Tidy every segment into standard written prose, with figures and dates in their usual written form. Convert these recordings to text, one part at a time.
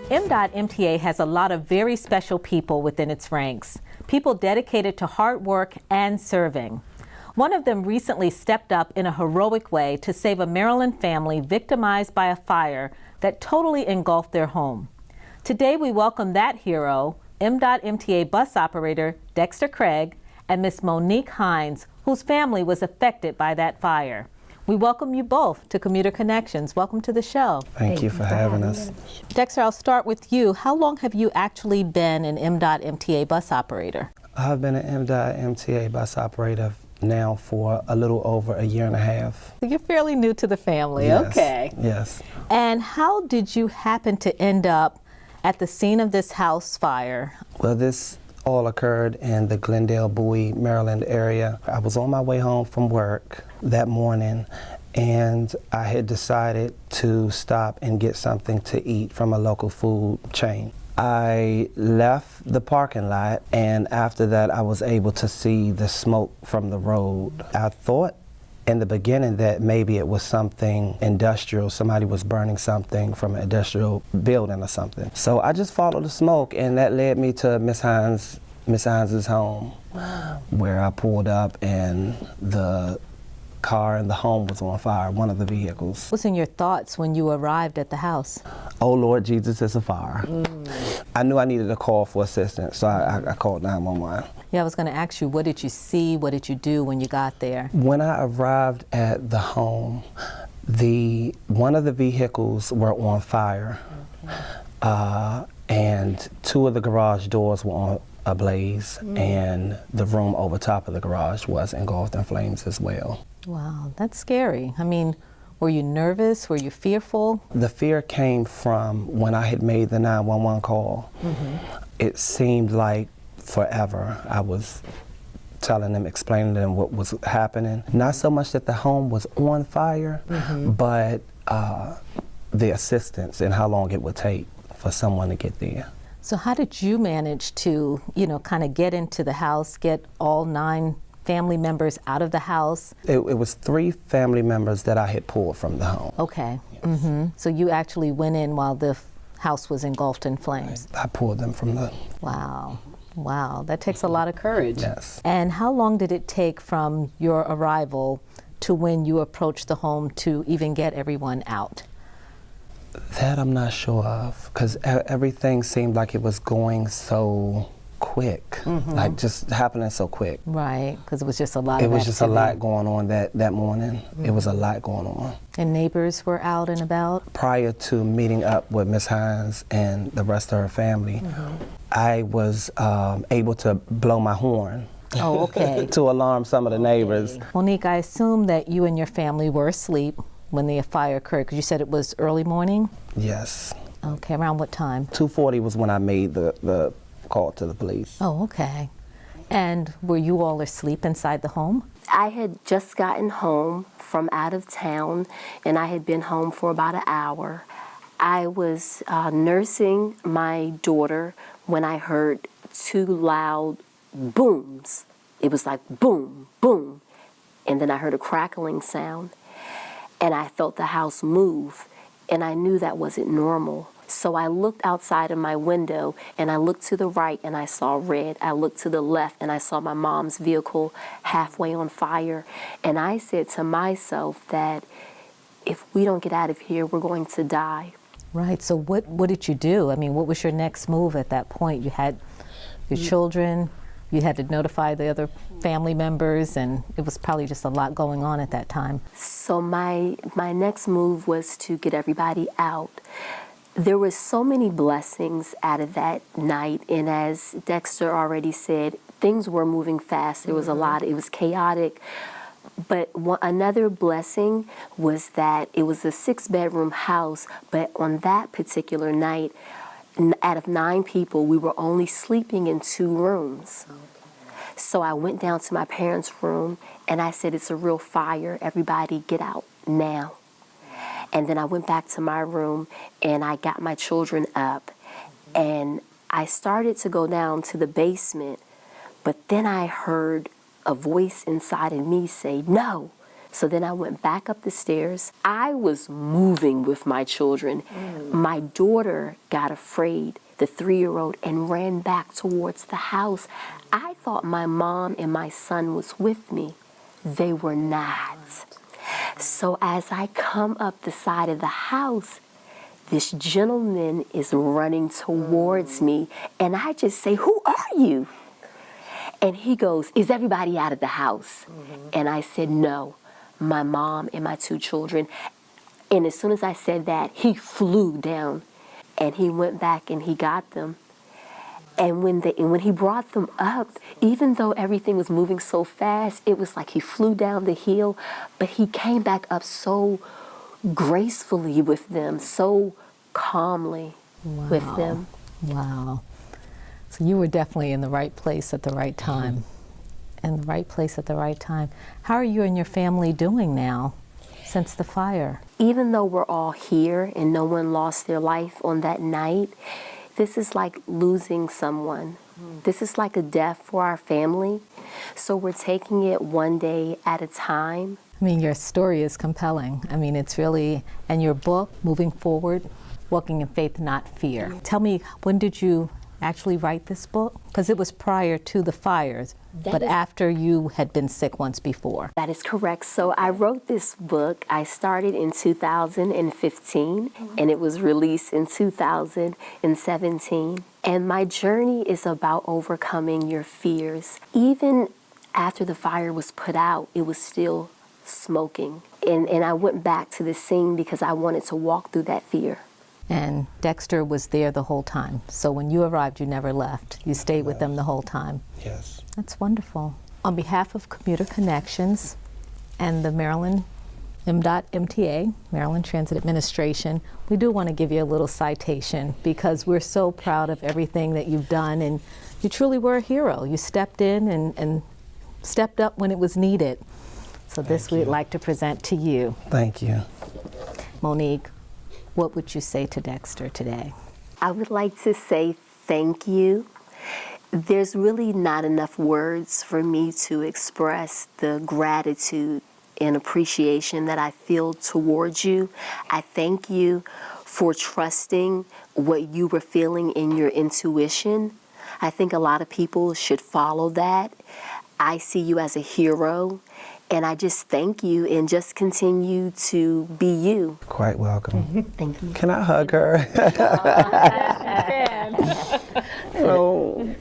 MDOT MTA has a lot of very special people within its ranks, people dedicated to hard work and serving. One of them recently stepped up in a heroic way to save a Maryland family victimized by a fire that totally engulfed their home. Today we welcome that hero, MDOT MTA bus operator Dexter Craig and Miss Monique Hines, whose family was affected by that fire. We welcome you both to Commuter Connections. Welcome to the show. Thank you for having us. Dexter, I'll start with you. How long have you actually been an MDOT MTA bus operator? I've been an MDOT MTA bus operator now for a little over a year and a half. So you're fairly new to the family, Yes, okay. Yes. And how did you happen to end up at the scene of this house fire? Well, this all occurred in the Glendale, Bowie, Maryland area. I was on my way home from work that morning, and I had decided to stop and get something to eat from a local food chain. I left the parking lot, and after that I was able to see the smoke from the road. I thought in the beginning that maybe it was something industrial, somebody was burning something from an industrial building or something. So I just followed the smoke, and that led me to Miss Hines's home. Wow. Where I pulled up and the car in the home was on fire, one of the vehicles. What was in your thoughts when you arrived at the house? Oh Lord Jesus, it's a fire. I knew I needed a call for assistance, so I called 911. Yeah, I was going to ask you, what did you see, what did you do when you got there? When I arrived at the home, one of the vehicles were on fire, and two of the garage doors were on ablaze, and the room over top of the garage was engulfed in flames as well. Wow, that's scary. I mean, were you nervous? Were you fearful? The fear came from when I had made the 911 call. It seemed like forever. I was telling them, explaining to them what was happening. Not so much that the home was on fire, but the assistance and how long it would take for someone to get there. So how did you manage to, kind of get into the house, get all 9 family members out of the house? It was 3 family members that I had pulled from the home. Okay. Yes. So you actually went in while the house was engulfed in flames? I pulled them from the... Wow. Wow, that takes a lot of courage. Yes. And how long did it take from your arrival to when you approached the home to even get everyone out? That I'm not sure of, because everything seemed like it was going so quick, like just happening so quick. Right, because it was just a lot It of was activity. just a lot going on that morning. It was a lot going on. And neighbors were out and about? Prior to meeting up with Miss Hines and the rest of her family, I was able to blow my horn. Oh, okay. To alarm some of the neighbors. Monique, I assume that you and your family were asleep when the fire occurred, because you said it was early morning? Yes. Okay, around what time? 2:40 was when I made the call to the police. Oh, okay. And were you all asleep inside the home? I had just gotten home from out of town, and I had been home for about an hour. I was nursing my daughter when I heard 2 loud booms. It was like boom, boom. And then I heard a crackling sound, and I felt the house move, and I knew that wasn't normal. So I looked outside of my window, and I looked to the right, and I saw red. I looked to the left, and I saw my mom's vehicle halfway on fire. And I said to myself that if we don't get out of here, we're going to die. Right, so what did you do? I mean, what was your next move at that point? You had your children, you had to notify the other family members, and it was probably just a lot going on at that time. So my next move was to get everybody out. There were so many blessings out of that night, and as Dexter already said, things were moving fast. There was a lot. It was chaotic. But another blessing was that it was a 6-bedroom house, but on that particular night, out of 9 people, we were only sleeping in 2 rooms. So I went down to my parents' room, and I said, it's a real fire. Everybody get out now. And then I went back to my room, and I got my children up, and I started to go down to the basement, but then I heard a voice inside of me say, no. So then I went back up the stairs. I was moving with my children. My daughter got afraid, the 3-year-old, and ran back towards the house. I thought my mom and my son was with me. They were not. So as I come up the side of the house, this gentleman is running towards me, and I just say, "Who are you?" And he goes, "Is everybody out of the house?" And I said, "No, my mom and my 2 children." And as soon as I said that, he flew down, and he went back and he got them. And when he brought them up, even though everything was moving so fast, it was like he flew down the hill, but he came back up so gracefully with them, so calmly with them. Wow. So you were definitely in the right place at the right time. In the right place at the right time. How are you and your family doing now since the fire? Even though we're all here and no one lost their life on that night, this is like losing someone. This is like a death for our family. So we're taking it one day at a time. I mean, your story is compelling. I mean, it's really, and your book, Moving Forward, Walking in Faith, Not Fear. Tell me, when did you actually write this book? Because it was prior to the fires, but after you had been sick once before. That is correct. So I wrote this book. I started in 2015, and it was released in 2017. And my journey is about overcoming your fears. Even after the fire was put out, it was still smoking. And I went back to the scene because I wanted to walk through that fear. And Dexter was there the whole time. So when you arrived, you never left. You stayed with them the whole time. Yes. That's wonderful. On behalf of Commuter Connections and the Maryland MDOT MTA, Maryland Transit Administration, we do want to give you a little citation because we're so proud of everything that you've done, and you truly were a hero. You stepped in and stepped up when it was needed. So this we'd like to present to you. Thank you. Monique, what would you say to Dexter today? I would like to say thank you. There's really not enough words for me to express the gratitude and appreciation that I feel towards you. I thank you for trusting what you were feeling in your intuition. I think a lot of people should follow that. I see you as a hero, and I just thank you and just continue to be you. Quite welcome. Thank you. Can I hug her? Oh.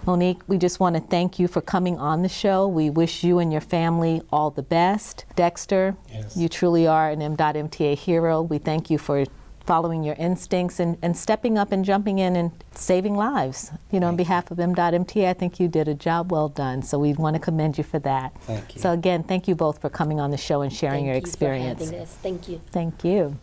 Monique, we just want to thank you for coming on the show. We wish you and your family all the best. Dexter, Yes. You truly are an MDOT MTA hero. We thank you for following your instincts and stepping up and jumping in and saving lives. You know, on behalf of MDOT MTA, I think you did a job well done. So we want to commend you for that. Thank you. So again, thank you both for coming on the show and sharing your experience. Thank you for having us. Thank you. Thank you.